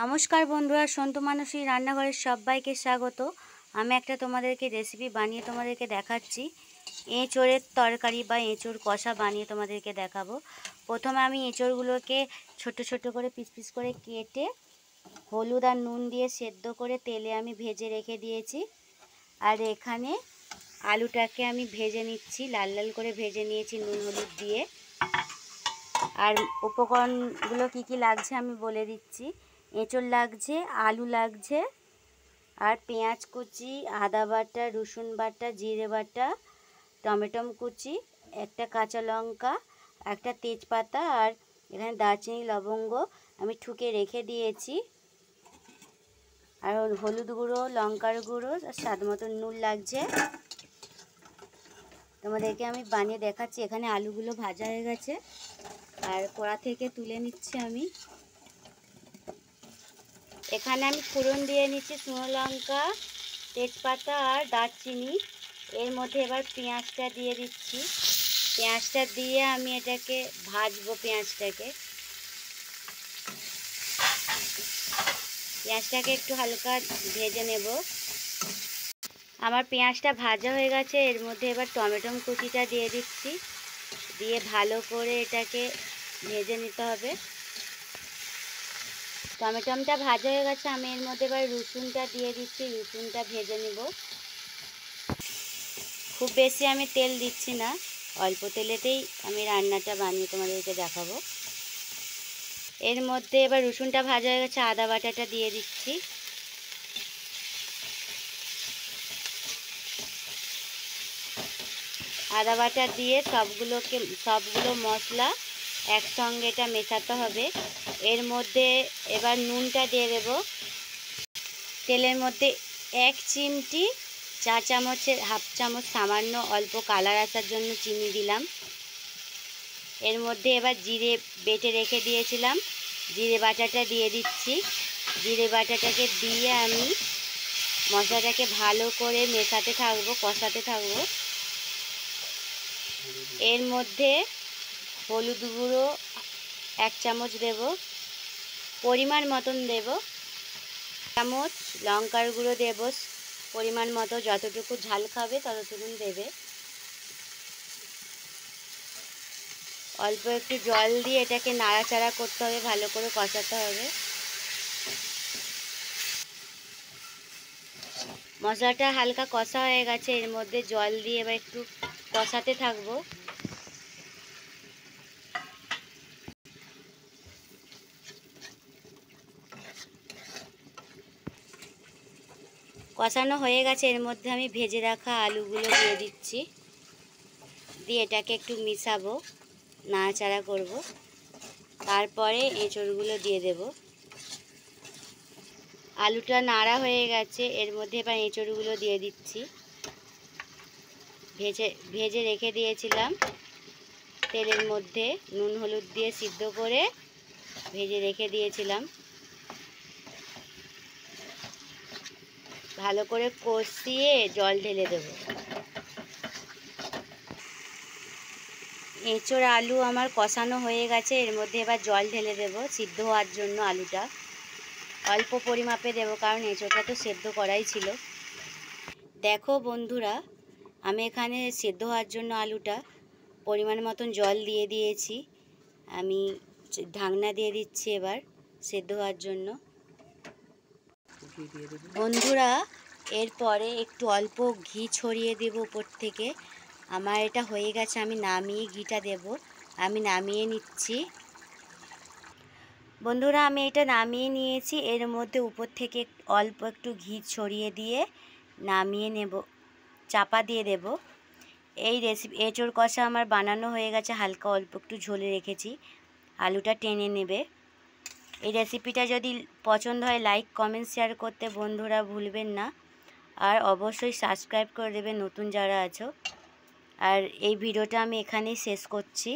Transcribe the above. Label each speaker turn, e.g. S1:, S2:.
S1: নমস্কার বন্ধুরা, সন্তু মানসী রান্নাঘরের সবাইকে স্বাগত। আমি একটা তোমাদেরকে রেসিপি বানিয়ে তোমাদেরকে দেখাচ্ছি। এঁচোড়ের তরকারি বা এঁচোড় কষা বানিয়ে তোমাদেরকে দেখাবো। প্রথমে আমি এঁচোড়গুলোকে ছোট ছোট করে পিস পিস করে কেটে হলুদ আর নুন দিয়ে সেদ্ধ করে তেলে আমি ভেজে রেখে দিয়েছি। আর এখানে আলুটাকে আমি ভেজে নিচ্ছি, লাল লাল করে ভেজে নিয়েছি নুন হলুদ দিয়ে। আর উপকরণগুলো কি কি লাগছে আমি বলে দিচ্ছি। এঁচোড় লাগছে, আলু লাগছে, আর পেঁয়াজ কুচি, আদা বাটা, রসুন বাটা, জিরে বাটা, টমেটো কুচি, একটা কাঁচা লঙ্কা, একটা তেজপাতা, আর এখানে দারচিনি লবঙ্গ আমি ঠুকে রেখে দিয়েছি। আর হলুদ গুঁড়ো, লঙ্কার গুঁড়ো, আর স্বাদ মতো নুন লাগছে। তোমাদেরকে আমি বানিয়ে দেখাচ্ছি। এখানে আলুগুলো ভাজা হয়ে গেছে আর কড়া থেকে তুলে নিচ্ছি আমি। এখানে আমি ফোড়ন দিয়ে নিচ্ছি শুকনো লঙ্কা, তেজপাতা আর দারচিনি। এর মধ্যে এবার পেঁয়াজটা দিয়ে দিচ্ছি। পেঁয়াজটা দিয়ে আমি এটাকে ভাজবো। পেঁয়াজটাকে একটু হালকা ভেজে নেব। আমার পেঁয়াজটা ভাজা হয়ে গেছে। এর মধ্যে এবার টমেটো কুচিটা দিয়ে দিচ্ছি, দিয়ে ভালো করে এটাকে ভেজে নিতে হবে। টমেটোটা ভাজা হয়ে গেছে। আমি এর মধ্যে এবার রসুনটা দিয়ে দিচ্ছি, রসুনটা ভেজে নেব। খুব বেশি আমি তেল দিচ্ছি না, অল্প তেলেতেই আমি রান্নাটা বানিয়ে তোমাদেরকে দেখাবো। এর মধ্যে এবার রসুনটা ভাজা হয়ে গেছে, আদা বাটাটা দিয়ে দিচ্ছি। আদা বাটা দিয়ে সবগুলো মশলা একসঙ্গে এটা মেশাতে হবে। এর মধ্যে এবার নুনটা দিয়ে দেব। তেলের মধ্যে 1 চিমটি, চা চামচের হাফ চামচ সামান্য অল্প কালার আসার জন্য চিনি দিলাম। এর মধ্যে এবার জিরে বেটে রেখে দিয়েছিলাম, জিরে বাটাটা দিয়ে দিচ্ছি। জিরে বাটাটাকে দিয়ে আমি মশলাটাকে ভালো করে মেশাতে থাকবো, কষাতে থাকবো। এর মধ্যে হলুদ গুঁড়ো 1 চামচ দেব, পরিমাণ মতন দেব। চামচ লঙ্কার গুঁড়ো দেব পরিমাণ মতো, যতটুকু ঝাল খাবে ততটুকু দেবে। অল্প একটু জল দিয়ে এটাকে নাড়াচাড়া করতে হবে, ভালো করে কষাতে হবে। মশলাটা হালকা কষা হয়ে গেছে। এর মধ্যে জল দিয়ে এবার একটু কষাতে থাকবো। কষানো হয়ে গেছে। এর মধ্যে আমি ভেজে রাখা আলুগুলো দিয়ে দিচ্ছি, দিয়ে এটাকে একটু মিশাবো, নাড়াচাড়া করব। তারপরে এঁচোড়গুলো দিয়ে দেব। আলুটা নাড়া হয়ে গেছে। এর মধ্যে এবার এঁচোড়গুলো দিয়ে দিচ্ছি। ভেজে রেখে দিয়েছিলাম তেলের মধ্যে, নুন হলুদ দিয়ে সিদ্ধ করে ভেজে রেখে দিয়েছিলাম। ভালো করে কষিয়ে জল ঢেলে দেব। এঁচোড় আলু আমার কষানো হয়ে গেছে। এর মধ্যে এবার জল ঢেলে দেব সিদ্ধ হওয়ার জন্য। আলুটা অল্প পরিমাপে দেব, কারণ এঁচোড়টা তো সেদ্ধ করাই ছিল। দেখো বন্ধুরা, আমি এখানে সেদ্ধ হওয়ার জন্য আলুটা পরিমাণ মতন জল দিয়ে দিয়েছি। আমি ঢাকনা দিয়ে দিচ্ছি এবার সেদ্ধ হওয়ার জন্য। বন্ধুরা, এরপরে একটু অল্প ঘি ছড়িয়ে দেব উপর থেকে। আমার এটা হয়ে গেছে, আমি নামিয়ে ঘিটা দেব। আমি নামিয়ে নিচ্ছি। বন্ধুরা, আমি এটা নামিয়ে নিয়েছি। এর মধ্যে উপর থেকে অল্প একটু ঘি ছড়িয়ে দিয়ে নামিয়ে নেব, চাপা দিয়ে দেব। এই রেসিপি এঁচোড় কষা আমার বানানো হয়ে গেছে। হালকা অল্প একটু ঝোলে রেখেছি, আলুটা টেনে নেবে। এই রেসিপিটা যদি পছন্দ হয় লাইক কমেন্ট শেয়ার করতে বন্ধুরা ভুলবেন না। আর অবশ্যই সাবস্ক্রাইব করে দেবেন নতুন যারা আছো। আর এই ভিডিওটা আমি এখানেই শেষ করছি।